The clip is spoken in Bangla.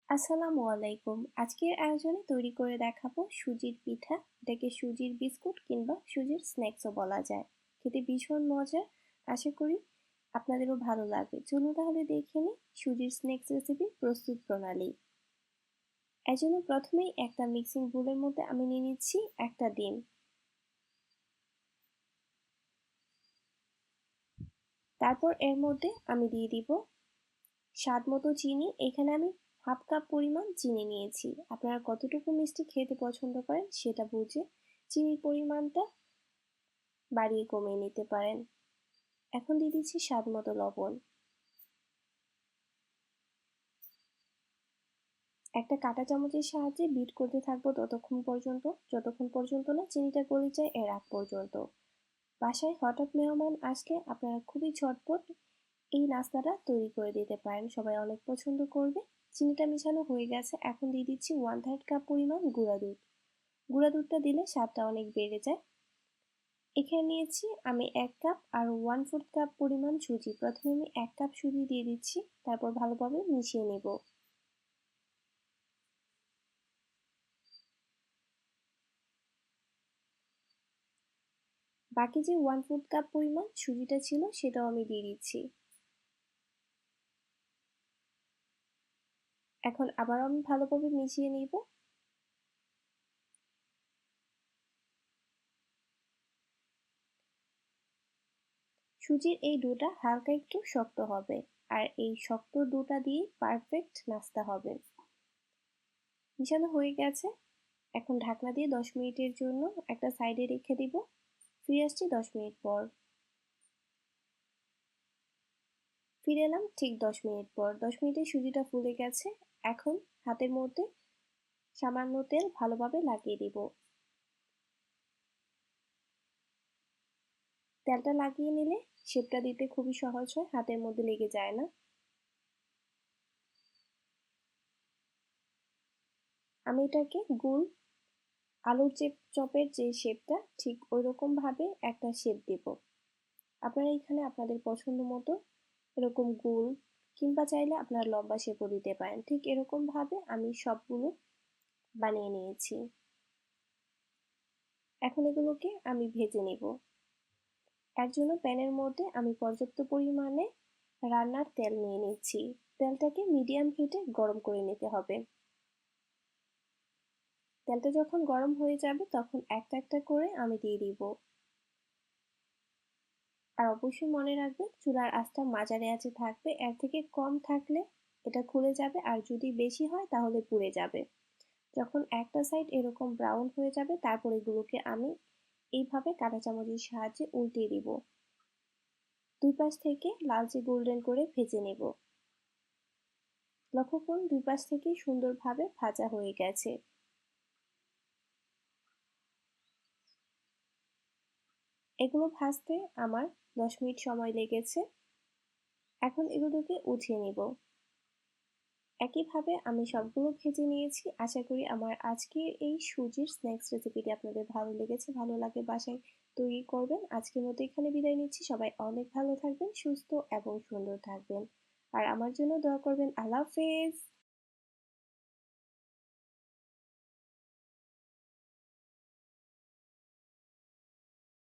আসসালামু আলাইকুম। আজকের আয়োজনে তৈরি করে দেখাবো সুজির পিঠা। এটাকে সুজির বিস্কুট কিংবা সুজির স্ন্যাক্সও বলা যায়। খেতে ভীষণ মজার। আশা করি আপনাদেরও ভালো লাগবে। চলুন তাহলে দেখে নিই সুজির স্ন্যাক্স রেসিপির প্রস্তুত প্রণালী। এর জন্য প্রথমেই একটা মিক্সিং বোলের মধ্যে আমি নিয়ে নিচ্ছি একটা ডিম। তারপর এর মধ্যে আমি দিয়ে দিব স্বাদ মতো চিনি। এখানে আমি হাফ কাপ পরিমাণ চিনি নিয়েছি। আপনারা কতটুকু মিষ্টি খেতে পছন্দ করেন সেটা বুঝে চিনির পরিমাণটা বাড়িয়ে কমিয়ে নিতে পারেন। এখন দিয়ে দিচ্ছি স্বাদ মতো লবণ। একটা কাঁটা চামচের সাহায্যে বিট করতে থাকবো যতক্ষণ পর্যন্ত না চিনিটা গলে যায় এর আগ পর্যন্ত। বাসায় হঠাৎ মেহমান আসলে আপনারা খুবই ঝটপট এই নাস্তাটা তৈরি করে দিতে পারেন, সবাই অনেক পছন্দ করবে। চিনিটা মেশানো হয়ে গেছে, এখন দিয়ে দিচ্ছি 1/3 কাপ পরিমাণ গুঁড়া দুধ। গুঁড়া দুধটা দিলে স্বাদটা অনেক বেড়ে যায়। এখানে নিয়েছি আমি 1 কাপ আর 1/4 কাপ পরিমাণ সুজি। প্রথমে আমি 1 কাপ সুজি দিয়ে দিচ্ছি, তারপর ভালোভাবে মিশিয়ে নেব। বাকি যে 1/4 কাপ পরিমাণ সুজিটা ছিল সেটাও আমি দিয়ে দিচ্ছি। এখন আবার আমি ভালোভাবে মিশিয়ে নিব। সুজির এই ডোটা হালকা একটু শক্ত হবে, আর এই শক্ত ডোটা দিয়ে পারফেক্ট নাস্তা হবে। মিশানো হয়ে গেছে, এখন ঢাকনা দিয়ে 10 মিনিটের জন্য একটা সাইডে রেখে দিব। ফিরে আসছি 10 মিনিট পর। ফিরে এলাম ঠিক 10 মিনিট পর। 10 মিনিটে সুজিটা ফুলে গেছে। এখন হাতের মধ্যে সামান্য তেল ভালোভাবে লাগিয়ে দিব। তেলটা লাগিয়ে নিলে শেপটা দিতে খুবই সহজ হয়, হাতের মধ্যে লেগে যায় না। আমি এটাকে গোল আলুর চপের যে শেপটা ঠিক ওইরকম ভাবে একটা শেপ দেব। আপনারা এখানে আপনাদের পছন্দ মতো এরকম গোল কিংবা চাইলে আপনারা লম্বা শেপও দিতে পারেন। ঠিক এরকম ভাবে আমি সবগুলো বানিয়ে নিয়েছি। এখন এগুলোকে আমি ভেজে নেব। এর জন্য প্যানের মধ্যে আমি পর্যাপ্ত পরিমাণে রান্নার তেল নিয়ে নিচ্ছি। তেলটাকে মিডিয়াম হিটে গরম করে নিতে হবে। তেলটা যখন গরম হয়ে যাবে তখন একটা একটা করে আমি দিয়ে দিব। আর অবশ্যই মনে রাখবেন চুলার আঁচটা মাঝারি আঁচে থাকবে, এর থেকে কম থাকলে এটা খুলে যাবে, আর যদি বেশি হয় তাহলে পুড়ে যাবে। যখন একটা সাইড এরকম ব্রাউন হয়ে যাবে তারপর এগুলোকে আমি এইভাবে কাঁটা চামচের সাহায্যে উল্টিয়ে দিব। দুই পাশ থেকে লালচে গোল্ডেন করে ভেজে নেব। লক্ষ্য করুন দুই পাশ থেকেই সুন্দরভাবে ভাজা হয়ে গেছে। এগুলো ভাজতে আমার 10 মিনিট সময় লেগেছে। এখন এগুলোকে উঠিয়ে নিব। একইভাবে আমি সবগুলো ভেজে নিয়েছি। আশা করি আমার আজকের এই সুজির স্ন্যাক্স রেসিপিটি আপনাদের ভালো লেগেছে। ভালো লাগে বাসায় তৈরি করবেন। আজকের মতো এখানে বিদায় নিচ্ছি। সবাই অনেক ভালো থাকবেন, সুস্থ এবং সুন্দর থাকবেন। আর আমার জন্য দোয়া করবেন। আল্লাহ হাফেজ।